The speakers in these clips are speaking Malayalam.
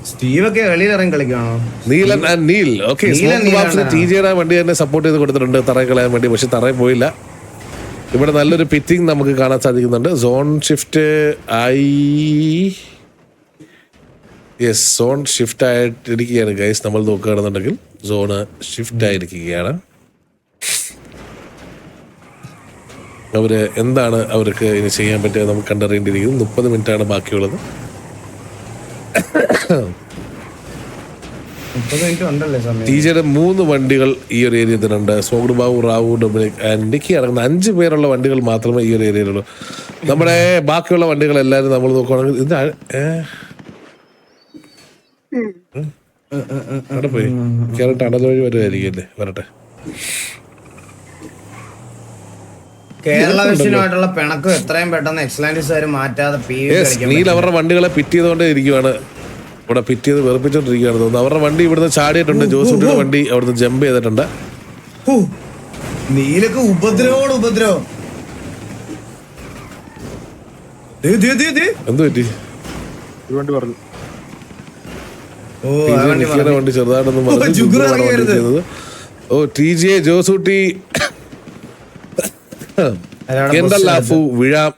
സ്റ്റീവൊക്കെ വെളിയിൽ ഇറങ്ങി കളിക്കാണോ? നീലൻ ആൻഡ് നീൽ. ഓക്കെ, ടിജെയുടെ വണ്ടി തന്നെ സപ്പോർട്ട് ചെയ്ത് കൊടുത്തിട്ടുണ്ട് തറയിൽ കളയാൻ വേണ്ടി. പക്ഷെ തറയിൽ പോയില്ല. ഇവിടെ നല്ലൊരു പിറ്റിംഗ് നമുക്ക് കാണാൻ സാധിക്കുന്നുണ്ട്. സോൺ ഷിഫ്റ്റ് ആയി. യെസ്, സോൺ ഷിഫ്റ്റ് ആയിട്ടിരിക്കുകയാണ് ഗൈസ്. നമ്മൾ നോക്കുകയാണെന്നുണ്ടെങ്കിൽ സോണ് ഷിഫ്റ്റ് ആയിരിക്കുകയാണ്. അവര് എന്താണ് അവർക്ക് ഇനി ചെയ്യാൻ പറ്റുക നമുക്ക് കണ്ടറിയേണ്ടിയിരിക്കുന്നു. 30 മിനിറ്റാണ് ബാക്കിയുള്ളത്. 30 മിനിറ്റ് ഉണ്ടല്ലേ സമയം? ടീജയുടെ 3 വണ്ടികൾ ഈ ഒരു ഏരിയയിൽ തന്നെ ഉണ്ട്. Smoked Babu, Rao, Dominic and Nikki അടങ്ങുന്ന 5 പേരുള്ള വണ്ടികൾ മാത്രമേ ഈ ഒരു ഏരിയയിലുള്ളൂ. നമ്മുടെ ബാക്കിയുള്ള വണ്ടികൾ എല്ലാവരും നമ്മൾ നോക്കുകയാണെങ്കിൽ ഇത് അവിടെ പോയി കേരള ടണൽ വഴി വരുമായിരിക്കും അല്ലേ? വരട്ടെ. കേരള വിഷനുമായിട്ടുള്ള പിണക്കം എത്രയും പെട്ടെന്ന് എക്സലൻസുകാർ മാറ്റാതെ നീൽ അവരുടെ വണ്ടികളെ പിറ്റ് ചെയ്തുകൊണ്ടേ ഇരിക്കുവാണ്. ഇവിടെ പിറ്റ് ചെയ്ത് വെറുപ്പിച്ചോണ്ടിരിക്കുകയാണ് തോന്നുന്നു. അവരുടെ വണ്ടി ഇവിടുന്ന് ചാടിയിട്ടുണ്ട്. ജോസൂട്ടിയുടെ വണ്ടി അവിടുന്ന് ജമ്പ് ചെയ്തിട്ടുണ്ട്. നീലൊക്കെ ഉപദ്രവോട് ഉപദ്രവം. എന്ത് പറ്റി? പറഞ്ഞു വണ്ടി ചെറുതായിട്ടൊന്നും ചെയ്തത്. ഓ ടി ജെ ജോസൂട്ടി വിഴാം.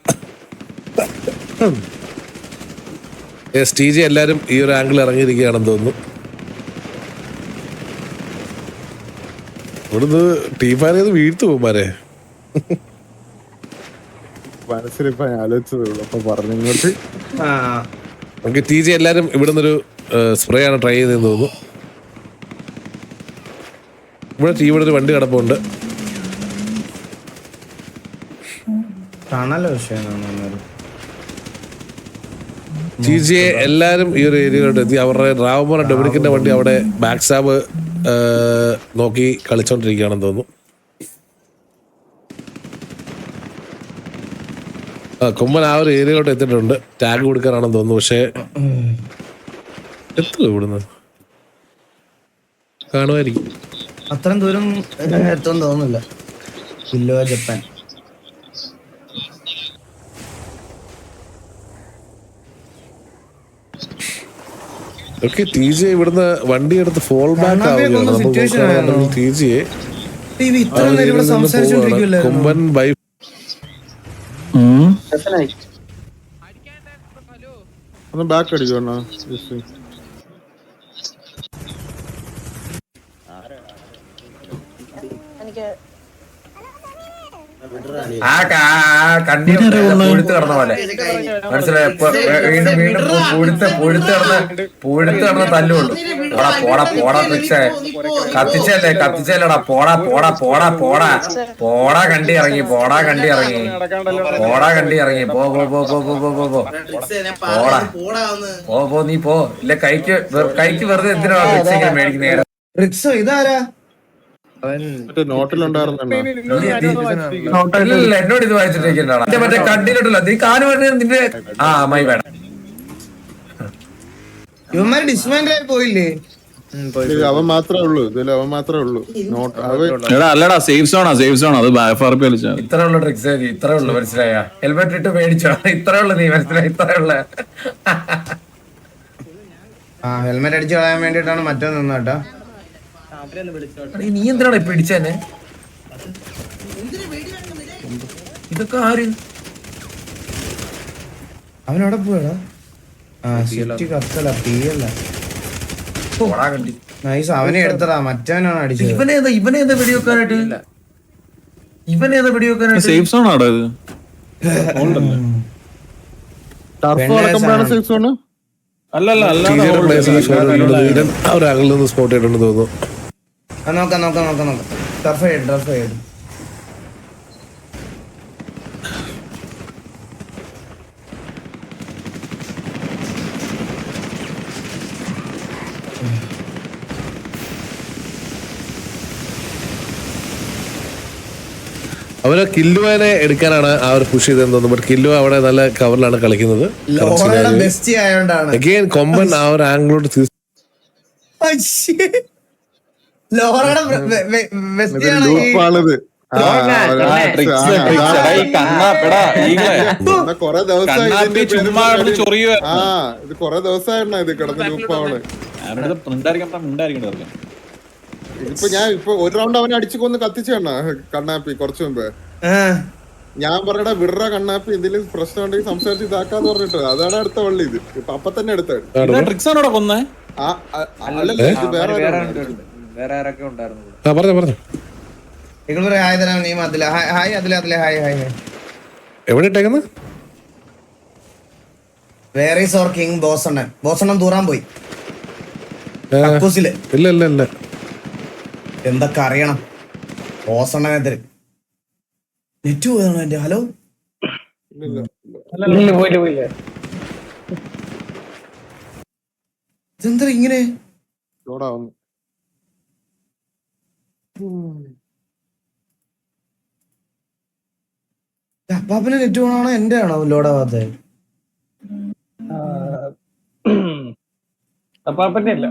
ടി ജെ എല്ലാരും ഈ ഒരു ആംഗിൾ ഇറങ്ങിയിരിക്കുകയാണെന്ന് തോന്നുന്നു. ഇവിടുന്ന് ടീഫാനെ വീഴ്ത്തു പോകുമാരെ. മനസ്സിലിപ്പോ ആലോചിച്ചതുള്ളൂ അപ്പൊ പറഞ്ഞിങ്ങോട്ട്. നമുക്ക് ടി ജെ എല്ലാരും ഇവിടുന്ന് ഒരു സ്പ്രേ ആണ് ട്രൈ ചെയ്തെന്ന് തോന്നുന്നു. ഇവിടെ ഒരു വണ്ടി കിടപ്പുണ്ട്. ടി ജെ എല്ലാരും ഈ ഒരു ഏരിയയിലോട്ട് എത്തി. അവരുടെ റാവുമോൻ ഡൊമിനിക്കിന്റെ വണ്ടി അവിടെ ബാക്ക് സാബ് നോക്കി കളിച്ചോണ്ടിരിക്കുകയാണെന്ന് തോന്നുന്നു. കൊമ്പൻ ആ ഒരു ഏരിയയിലോട്ട് എത്തിയിട്ടുണ്ട്. ടാഗ് കൊടുക്കാനാണെന്ന് തോന്നുന്നു. പക്ഷെ എത്തുക ഇവിടുന്ന് കാണുമായിരിക്കും. അത്രയും ദൂരം എത്തുമെന്ന് തോന്നുന്നില്ല. ഇല്ലോ ജപ്പാൻ. ഓക്കെ, ടി ജെ ഇവിടുന്ന് വണ്ടി എടുത്ത് ഫോൾ ബാക്ക് ആവുകയാണ്. നമുക്ക് ടി ജെ കൊമ്പൻ ബൈ ബാക്ക് അടിക്കണോ? പൂഴ്ത്ത് കിടന്ന പോലെ മനസ്സിലായി. വീണ്ടും വീണ്ടും പൂഴ്ത്ത് കിടന്ന തല്ലുള്ളൂ. പോടാ പോടാ പോടാ റിക്ഷേ കത്തിച്ചല്ലേടാ. പോടാ പോടാ പോടാ പോടാ പോടാ കണ്ടി ഇറങ്ങി. പോടാ കണ്ടി ഇറങ്ങി. പോ പോ പോ പോ പോ പോ പോ പോടാ പോ നീ പോ. ഇല്ല കൈക്ക് വെറുതെ എന്തിനാ റിക്ഷ മേടിക്കുന്നേ? റിക്സോ ഇതാരാ? നോട്ടിലുണ്ടായിരുന്നോ? എന്നോട് ഇത് വായിച്ചിട്ടിരിക്കണ്ടാണ്. മറ്റേ കണ്ടിട്ടുണ്ടല്ലോ നീ കാല് നിന്റെ മൈ വേണം. ഇവന്മാര് ഡിസ്മാൻഡിൽ ആയി പോയില്ലേ? അവൻ മാത്രമേ ഉള്ളൂ. അല്ലടാ സേഫ് സോണാ. അത് ഇത്ര ഉള്ള ട്രിക്സ് ഇത്ര ഉള്ളു. മനസ്സിലായ? ഹെൽമെറ്റ് ഇട്ട് മേടിച്ചോ. ഇത്ര ഉള്ളു. നീ മനസ്സിലായി? ഇത്ര ഉള്ള ഹെൽമെറ്റ് അടിച്ചു കളയാൻ വേണ്ടിട്ടാണ് മറ്റോ നിന്നോട്ടാ. നീ എന്തിനാണ് പിടിച്ചെന്നെ? ഇതൊക്കെ ആര്? അവനവിടെ പോയടാ. അവനെ എടുത്തടാ. മറ്റവനാണ് അടിച്ചത്. ഇവനേതാ വെടിവെക്കാനായിട്ട്? സേഫ് സോൺ ആടോ ഇത്? അല്ലല്ല സ്പോട്ട് ചെയ്തിട്ടുണ്ടെന്ന് തോന്നുന്നു. നോക്കാം. ടർഫ് ചെയ്ത് അവര് കില്ലുവിനെ എടുക്കാനാണ് ആ ഒരു പുഷ് ചെയ്തെന്ന് തോന്നുന്നു. ബട്ട് കില്ലു അവിടെ നല്ല കവറിലാണ് കളിക്കുന്നത്. അഗൈൻ കൊമ്പൻ ആ ഒരു ആംഗിളോട്ട് കൊറേ ദിവസമായി ചുമ്മാ ചൊറിയുക ഇത് കൊറേ ദിവസമായിരുന്ന ഇത് കിടന്ന് ലൂപ്പാവണ്. ഇപ്പൊ ഒരു റൗണ്ട് അവനെ അടിച്ചു കൊന്ന് കത്തിച്ചേണ്ണ കണ്ണാപ്പി കുറച്ചു മുമ്പേ. ഞാൻ പറഞ്ഞ വിടറ കണ്ണാപ്പി എന്തെങ്കിലും പ്രശ്നം ഉണ്ടെങ്കിൽ സംസാരിച്ച് ഇതാക്കാന്ന് പറഞ്ഞിട്ട് അതാണ് അടുത്ത വള്ളി. ഇത് ഇപ്പൊ അപ്പൊ തന്നെ എടുത്തായിരുന്നു. ട്രിക്സ് ആണോ കൊന്നേ? അല്ലല്ല ഇത് വേറെ പറഞ്ഞു എവിടെ ഇട്ടേക്കുന്നത്? വേറെ ഈസ് ഓർ കിങ് ബോസണ്ണൻ. ബോസണ്ണൻ ദൂറാൻ പോയി കക്കൂസില്. ഇല്ല എന്തൊക്കെ അറിയണം ബോസണ്ണനെതിരെ. നെറ്റ് പോയതാണോ എന്റെ? ഹലോ ഇതെന്താ ഇങ്ങനെ? അപ്പാപ്പനെ നെറ്റ് പോണാണോ എന്റെ ആണോ ലോഡാവാത്ത? അപ്പാപ്പന്റെ അല്ല.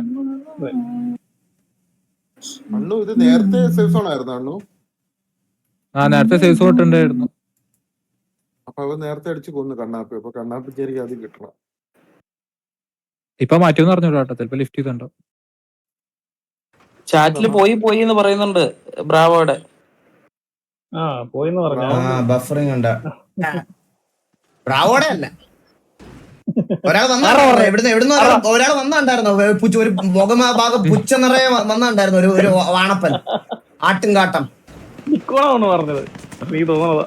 അണ്ണു ഇത് നേരത്തെ സേഫ് സോൺ ആയിരുന്നു അണ്ണു. നേരത്തെ സേഫ് സോൺ ഉണ്ടായിരുന്നു. അപ്പൊ അവ നേരത്തെ അടിച്ചു കൊന്നു കണ്ണാപ്പി. അപ്പൊ കണ്ണാപ്പിക്ക് അത് കിട്ടണം. ഇപ്പൊ മാറ്റം പറഞ്ഞോളൂ കേട്ടോ. ചിലപ്പോ ലിഫ്റ്റ് ചെയ്തുണ്ടോ? ചാറ്റില് പോയി എന്ന് പറയുന്നുണ്ട് ബ്രാവോടെ. പോയിന്ന് പറഞ്ഞു. ബഫറിങ് ഉണ്ട്. ബ്രാവോടെ അല്ല. ഒരാൾ വന്നിരുന്നു. ഒരാൾ വന്നിണ്ടായിരുന്നു. ഒരു മുഖഭാഗം പുച്ച നിറയെ വന്നിണ്ടായിരുന്നു. ഒരു വാണപ്പൻ ആട്ടുംകാട്ടം. നിക്കോളാണ് പറഞ്ഞത്. നീ തോന്നണതാ.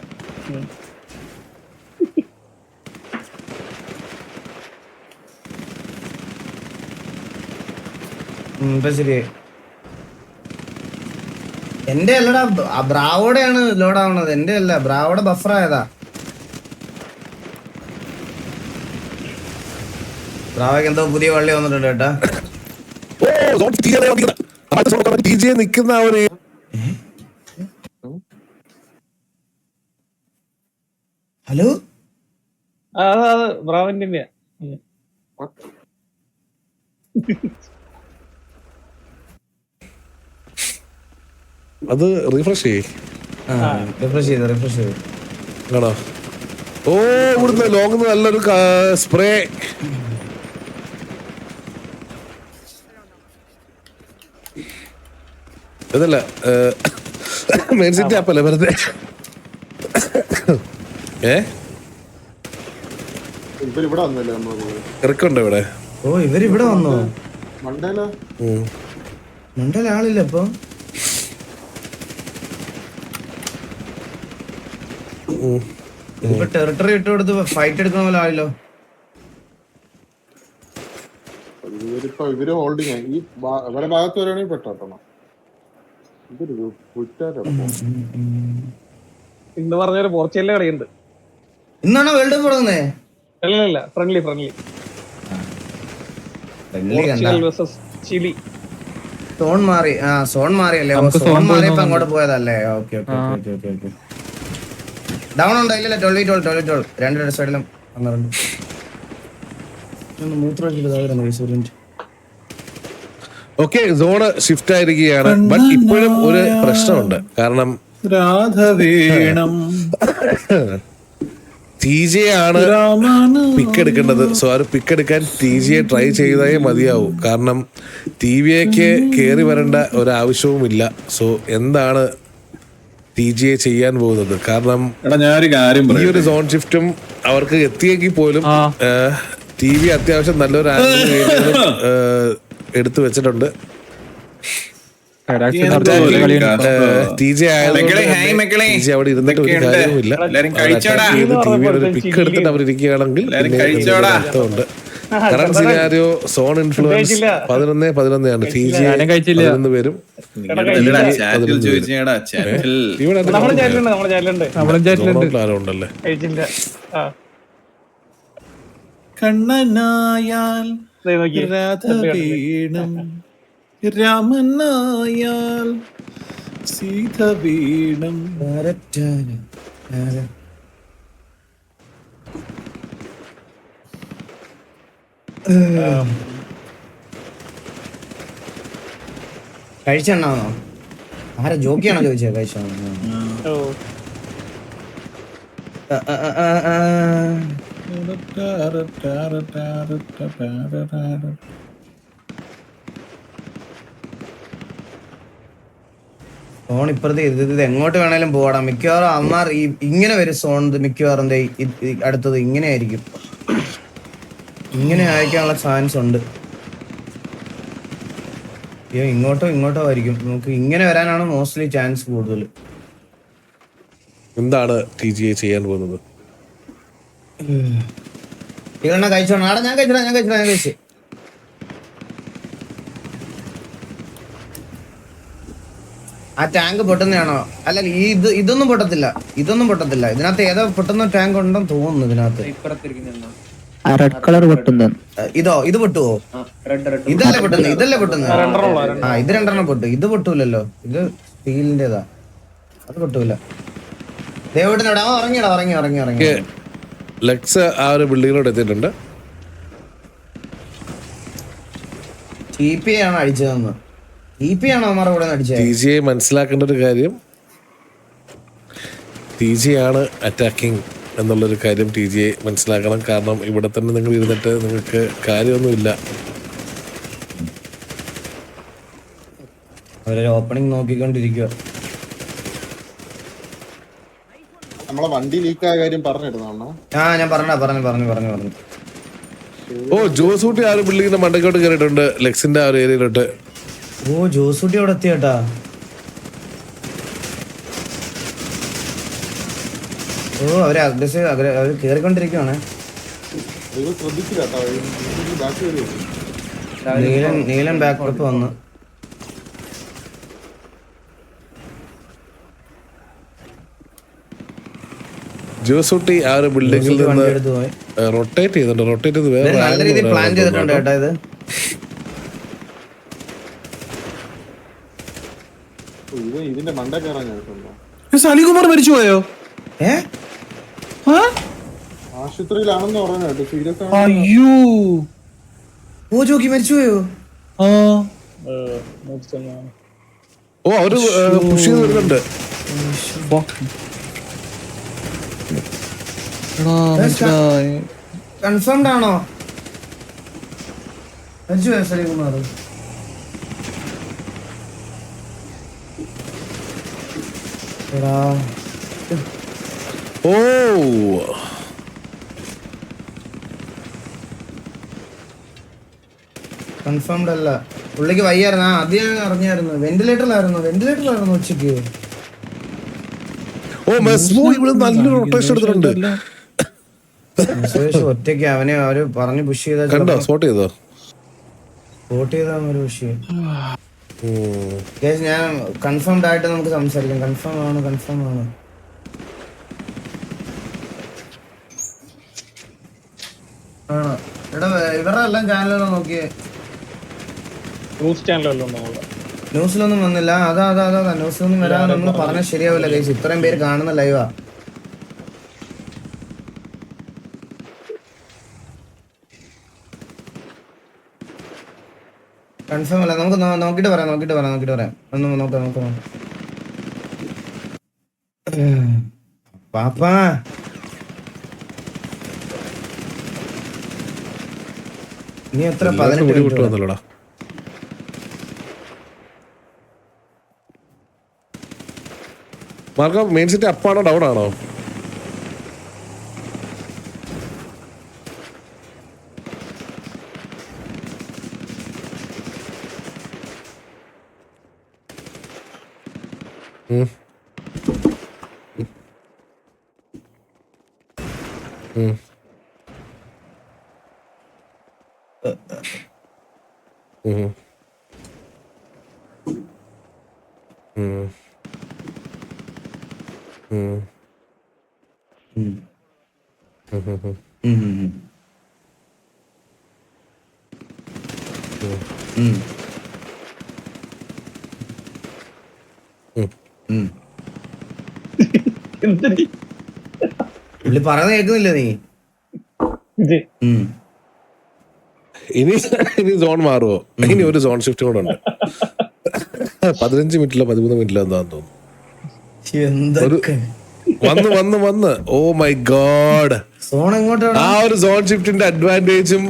ശരി. എന്റെ അല്ലടാ ബ്രാവോടെയാണ് ലോഡാവണത്. എന്റെ അല്ല, ബ്രാവോടെ ബഫറായതാ. ബ്രാവോക്ക് എന്തോ പുതിയ വള്ളി വന്നിട്ടുണ്ട് കേട്ടാ. നിക്കുന്ന ഒരു ഹലോ ബ്രാവന്റെ അത് റിഫ്രഷ് ചെയ്യേ. റിഫ്രഷ് ചെയ്തു. ആണോ? ഓ ഇവിടുന്ന് ലോങ് നല്ലൊരു സ്പ്രേ. ഇതല്ല മെയിൻ സിറ്റി ആപ്പല്ലേ വെറുതെ. ഇവിടെ വന്നല്ലേ നമ്മള് ഇറക്കുണ്ടോ ഇവിടെ? ഓ ഇവരിവിടെ വന്നോ? മണ്ടേലോ മണ്ടേല ആളില്ല ഇപ്പൊ. ഇപ്പൊ ടെറിട്ടറി ഇട്ട് കൊടുത്ത് ഫൈറ്റ് എടുക്കണ പോലെ ആയില്ലോ. ഇവര് ഹോൾഡിങ് ഈ അവരെ ഭാഗത്ത് വരാണെങ്കിൽ പെട്ടോട്ടണം. ഇന്ന് പറഞ്ഞൊരു പോർച്ചുഗലിലെ കളിയുണ്ട്. ഇന്നാണോ വേൾഡ് കപ്പ് തുടങ്ങുന്നേ? അല്ലല്ല, ഫ്രണ്ട്ലി ചിലി. സോൺ മാറി. സോൺ മാറിയല്ലേ? സോൺ മാറിയപ്പോ അങ്ങോട്ട് പോയതല്ലേ? ഓക്കെ. ഡൗൺ ഉണ്ടോ? ഇല്ലല്ലേ. 12 രണ്ട് സൈഡിലും ഓക്കെ. സോണ് ഷിഫ്റ്റ് ആയിരിക്കുകയാണ്. ബട്ട് ഇപ്പോഴും ഒരു പ്രശ്നമുണ്ട്. കാരണം TJ ആണ് പിക്ക് എടുക്കേണ്ടത്. സോ ആ പിക്ക് എടുക്കാൻ TJ ട്രൈ ചെയ്തേ മതിയാവൂ. കാരണം TVക്ക് കയറി വരേണ്ട ഒരാവശ്യവുമില്ല. സോ എന്താണ് TJ ചെയ്യാൻ പോകുന്നത്? കാരണം ഈ ഒരു സോൺ ഷിഫ്റ്റും അവർക്ക് എത്തിയെങ്കിൽ പോലും TV അത്യാവശ്യം നല്ലൊരു ആംഗിൾ എടുത്തു വെച്ചിട്ടുണ്ട്. TJ അവിടെ ഇരുന്നിട്ട് ഒരു കാര്യവുമില്ല. TVയുടെ ഒരു പിക്ക് എടുത്തിട്ട് അവരിയ്ക്കുകയാണെങ്കിൽ അർത്ഥമുണ്ട്. കറന്റ് സിനാരിയോ സോൺ ഇൻഫ്ലുവൻസ് 11 ആണ്. TJ 11 പേരും ഉണ്ടല്ലേ. കണ്ണനായാൽ രാധ വീണം, രാമനായാൽ സീത വീണം. കഴിച്ചെണ്ണാണോ? ആരാ ജോക്കിയാണോ ചോദിച്ചത് കൈശ? സോൺ ഇപ്പുറത്തെ ഇത് എങ്ങോട്ട് വേണേലും പോടാം. മിക്കവാറും അമ്മാർ ഇങ്ങനെ വരും സോൺ. മിക്കവാറും അടുത്തത് ഇങ്ങനെ ആയിരിക്കും. ഇങ്ങനെ അയക്കാനുള്ള ചാൻസ് ഉണ്ട്. അയ്യോ ഇങ്ങോട്ടോ ആയിരിക്കും. നമുക്ക് ഇങ്ങനെ വരാനാണ് മോസ്റ്റ്ലി ചാൻസ് കൂടുതൽ. എന്താണ് TGA ചെയ്യാൻ പോകുന്നത്? ഇതെണ്ണ കഴിച്ചോണം. ആടെ ഞാൻ കഴിച്ചു. ആ ടാങ്ക് പൊട്ടുന്നതാണോ? അല്ല ഇതൊന്നും പൊട്ടത്തില്ല. ഇതിനകത്ത് ഏതോ പൊട്ടുന്ന ടാങ്ക് ഉണ്ടെന്ന് തോന്നുന്നു. ഇതിനകത്ത് റെഡ് കളർ പൊട്ടുന്ന ഇത് പൊട്ടുവോ? ഇതല്ലേ പൊട്ടുന്നത്. ആ ഇത് 2 പൊട്ടു. ഇത് പൊട്ടൂലല്ലോ. ഇത് സ്റ്റീലിന്റേതാ. അത് പൊട്ടൂല. ദേവട്ടിനോട് ഇറങ്ങി. ലെക്സ് ആ ഒരു ബിൽഡിങ്ങിലോട്ട് എത്തിയിട്ടുണ്ട്. TP ആണ് അടിച്ചതെന്ന്. TP ആണോ അമ്മാരുടെ കൂടെ അടിച്ചത്? TGA മനസ്സിലാക്കേണ്ട ഒരു കാര്യം, TGA ആണ് അറ്റാക്കിങ് എന്നുള്ളൊരു കാര്യം TGA മനസ്സിലാക്കണം. കാരണം ഇവിടെ തന്നെ നിങ്ങൾ ഇരുന്നിട്ട് നിങ്ങൾക്ക് കാര്യമൊന്നുമില്ല. അവരൊരു ഓപ്പണിംഗ് നോക്കിക്കൊണ്ടിരിക്കുക. നമ്മളെ വണ്ടി ലീക്കായ കാര്യം പറഞ്ഞിരുന്നോ? ഞാൻ പറഞ്ഞു. ഓ ജോസൂട്ടി ആ ഒരു ബിൽഡിങ്ങിന്റെ മണ്ടക്കോട്ട് കയറിയിട്ടുണ്ട്, ലെക്സിന്റെ ആ ഒരു ഏരിയയിലോട്ട്. ഓ ജോസൂട്ടി അവിടെ എത്തിയേട്ടാ. ഓ അവര് കേറിക്കൊണ്ടിരിക്കുവാണ്. ശ്രദ്ധിച്ചില്ല നീലൻ ബാക്കപ്പ് വന്നു. ജോസൂട്ടി ആ ഒരു ബിൽഡിങ്ങിൽ നിന്ന് റൊട്ടേറ്റ് ചെയ്ത് വേറെ നല്ല രീതിയിൽ പ്ലാൻ ചെയ്തിട്ടുണ്ട് കേട്ടോ. ഇതിന്റെ മണ്ട കയറാൻ കേട്ടോ. സലികുമാർ മരിച്ചുപോയോ? ആശുപത്രിയിലാണെന്ന് പറഞ്ഞു കേട്ടോ. സീരിയസ് ആണ്. അയ്യോ ഓ ജോക്കി മരിച്ചുപോയോ? ഓ അവര് പുഷ് ചെയ്ത് വരുന്നുണ്ട്. കൺഫേംഡ് ആണോ? മരിച്ചുപോയോ സലികുമാർ? ഓ കൺഫേംഡ് അല്ല. പുള്ളിക്ക് വയ്യായിരുന്നു. അത് ഞാൻ അറിഞ്ഞായിരുന്നു. വെന്റിലേറ്ററിലായിരുന്നു ഉച്ചക്ക്. ഓ മെസ്മോ ഇവിടെ നല്ലൊരു റൊട്ടേഷൻ എടുത്തിട്ടുണ്ട്. ഒറ്റയ്ക്ക് അവര് പറഞ്ഞു പുഷ് ചെയ്ത. കണ്ടോ? സ്പോട്ട് ചെയ്തോ? ഒരു പുഷ്. ഞാൻ കൺഫേംഡ് ആയിട്ട് നമുക്ക് സംസാരിക്കാം. കൺഫേം ആണ്. ഇവരുടെ എല്ലാം ചാനലുകൾ നോക്കിയേ. ന്യൂസിലൊന്നും വന്നില്ല. അതാ ന്യൂസിലൊന്നും വരാൻ നമ്മൾ പറഞ്ഞാൽ ശരിയാവില്ല ഗൈസ്. ഇത്രയും പേര് കാണുന്ന ലൈവാ. കൺഫേം അല്ല. നമുക്ക് നോക്കിട്ട് പറയാം. ഒന്ന് നോക്കാം. പാപ്പാ നീ എത്ര 18 കിട്ടുവന്നല്ലോടാ. മാർക്കോ മെയിൻ സിറ്റി അപ്പാണോ ഡൗൺ ആണോ? പുള്ളി പറയുന്നത് കേൾക്കുന്നില്ല നീ? ഇനി സോൺ മാറുമോ? ഇനി ഒരു സോൺ ഷിഫ്റ്റ് കൂടെ ഉണ്ട്. 15 മിനിറ്റിലോ 13 മിനിറ്റിലോ എന്താന്ന് തോന്നുന്നു. എന്തൊക്കെ വന്ന് ഓ മൈ ഗോഡ്. സോൺ എങ്ങോട്ടാണ്? ആ ഒരു സോൺ ഷിഫ്റ്റിന്റെ അഡ്വാൻറ്റേജും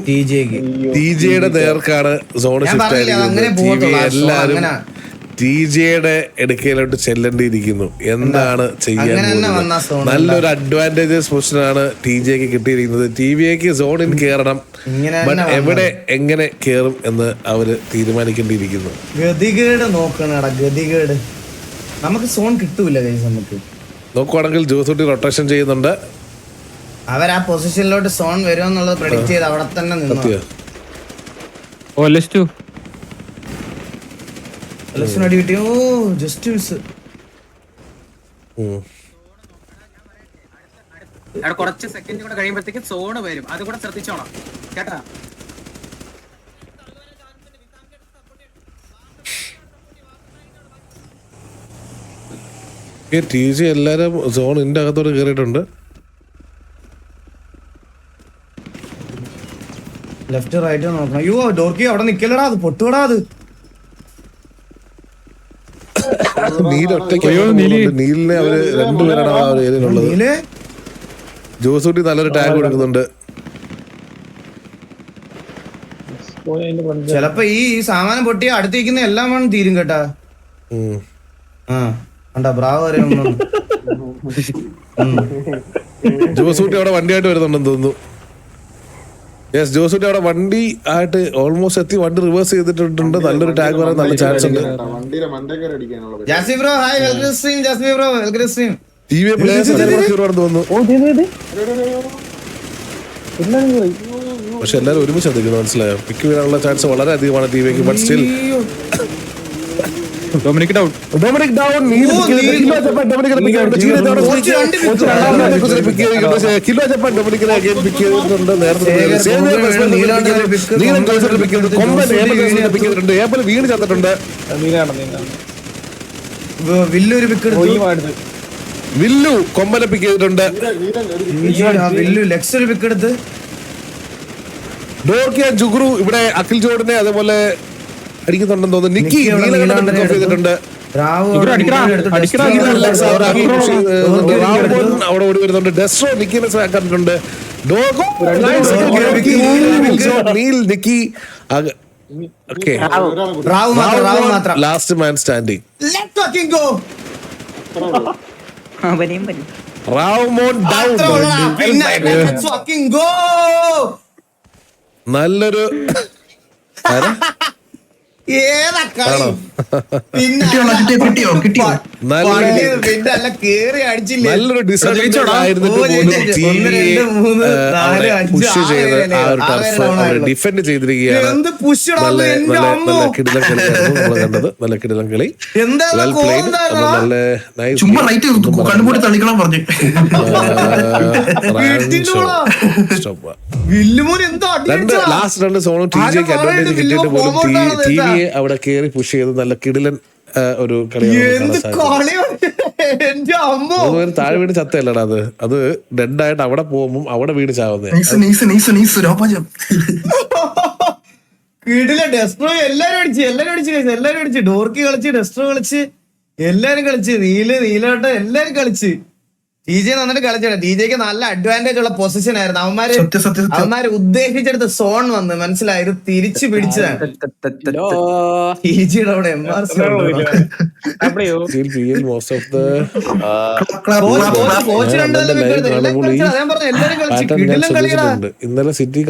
ടിജെയുടെ നേർക്കാണ് സോൺ ഷിഫ്റ്റ് ആയിരിക്കുന്നത്. എല്ലാരും ടിജെയുടെ എടുക്കയിലോട്ട് ചെല്ലേണ്ടിയിരിക്കുന്നു. എന്താണ് ചെയ്യാൻ പോകുന്നത്? നല്ലൊരു അഡ്വാൻറ്റേജസ് പൊസിഷനാണ് ടിജെക്ക് കിട്ടിയിരിക്കുന്നത്. ടിവിക്ക് സോണിൽ കയറണം, ബട്ട് എവിടെ എങ്ങനെ കയറും എന്ന് അവര് തീരുമാനിക്കേണ്ടിയിരിക്കുന്നു. ഗതികേട് നോക്കണടാ, ഗതികേട്. നമുക്ക് സോൺ കിട്ടൂല ഗൈസ്. നമുക്ക് നോക്കുവാണെങ്കിൽ ജോസൂട്ടി റൊട്ടേഷൻ ചെയ്യുന്നുണ്ട്. അവർ ആ പൊസിഷനിലോട്ട് സോൺ വരുമെന്നുള്ളത് പ്രെഡിക്റ്റ് ചെയ്ത് അവിടെ തന്നെ നിന്നു. അടി കിട്ടി. ഓ ജസ്റ്റ് മിസ്. കുറച്ച് സെക്കൻഡ് കൂടെ കഴിയുമ്പോഴത്തേക്ക് സോണ് വരും, അത് കൂടെ ശ്രദ്ധിച്ചോണം കേട്ടാ. ടിജെ എല്ലാരും സോണിന്റെ അകത്തോട്ട് കയറിയിട്ടുണ്ട്. ലെഫ്റ്റ് റൈറ്റ് നോക്കണം. അയ്യോ ഡോർക്കി അവിടെ നിക്കലടാ, അത് പൊട്ടുകടാ. അത് നീലിനെ അവര് രണ്ടുപേരാണ് ആ ഒരു ഏരിയയിലുള്ളത്. ജോസൂട്ടി നല്ലൊരു ടാഗ് കൊടുക്കുന്നുണ്ട്. ചിലപ്പോ ഈ സാമാനം പൊട്ടിയ അടുത്തേക്കുന്ന എല്ലാം വേണം തീരും കേട്ടാ. കണ്ടാ ബ്രാവ് വരെ ജോസൂട്ടി അവിടെ വണ്ടിയായിട്ട് വരുന്നുണ്ടെന്ന് തോന്നുന്നു. യെസ്, ജോസൂട്ടി അവിടെ വണ്ടി ആയിട്ട് ഓൾമോസ്റ്റ് എത്തി. വണ്ടി റിവേഴ്സ് ചെയ്തിട്ടുണ്ട്. നല്ലൊരു ടാഗ് വരാൻ നല്ല ചാൻസ് ഉണ്ട്. Jasmi bro hi, welcome stream. Jasmi bro welcome stream. TV players തോന്നുന്നു. പക്ഷെ എല്ലാരും ഒരുമിച്ച് ശ്രദ്ധിക്കുന്നു, മനസ്സിലായോ? പിക്ക് വീഴാനുള്ള ചാൻസ് വളരെ അധികമാണ് ടിവിക്ക്. But still Dominic down. Dominic down. വീണ് ചത്തിട്ടുണ്ട്. വില്ലൊരു പിക്ക് എടുത്തു. വില്ലു കൊമ്പനെ പിക്ക് ചെയ്തിട്ടുണ്ട്. വില്ലു ലെക്സ് ഒരു പിക്ക് എടുത്ത്. ഡോർക്കി ആൻഡ് ജുഗ്രു ഇവിടെ അഖിൽ ജോർഡിനെ അതേപോലെ അടിക്കുന്നുണ്ടെന്ന് തോന്നുന്നു. നിക്കി ചെയ്തിട്ടുണ്ട്. അവിടെ ഓടി വരുന്നുണ്ട്. ഡെസ്ട്രോ നിക്കിനെ കണ്ടിട്ടുണ്ട്. Last man standing. നല്ലൊരു നല്ലൊരു ഡിസിഷൻ ആയിരുന്നിട്ട് പുഷ് ചെയ്ത് ആ ഒരു ടർഫ് ഡിഫെൻഡ് ചെയ്തിരിക്കുകയാണ്. നല്ല നല്ല കിടിലം കളിയായിരുന്നു നമ്മൾ കണ്ടത്. നല്ല കിടിലം കളി. Well played. നല്ല നൈസ്. ലാസ്റ്റ് രണ്ട് സോണും ടിജെക്ക് അഡ്വാൻറ്റേജ് കിട്ടിയിട്ട് പോലും ടിവിയെ അവിടെ കയറി പുഷ് ചെയ്ത് നല്ല കിടിലൻ ഒരു കളിയാണ്. താഴെ വീണ് ചത്തല്ലടാ അത്. അത് ഡെഡായിട്ട് അവിടെ പോകുമ്പോൾ അവിടെ വീണ് ചാവുന്നേ. കിടില ഡെസ്ട്രോ എല്ലാരും അടിച്ച് ഡോർക്കി കളിച്ച്, ഡെസ്ട്രോ കളിച്ച്, എല്ലാരും കളിച്ച്, നീലോട്ട് എല്ലാരും കളിച്ച്. ടിജെ നന്നിട്ട് കളിച്ചാണ്. ടിജെക്ക് നല്ല അഡ്വാൻറ്റേജ് ഉള്ള പൊസിഷൻ ആയിരുന്നു. അവന്മാര് ഉദ്ദേശിച്ചെടുത്ത് സോൺ വന്ന് മനസ്സിലായത് തിരിച്ചു പിടിച്ചതാണ്. ടിജിയുടെ അവിടെ ഇന്നലെ സിറ്റി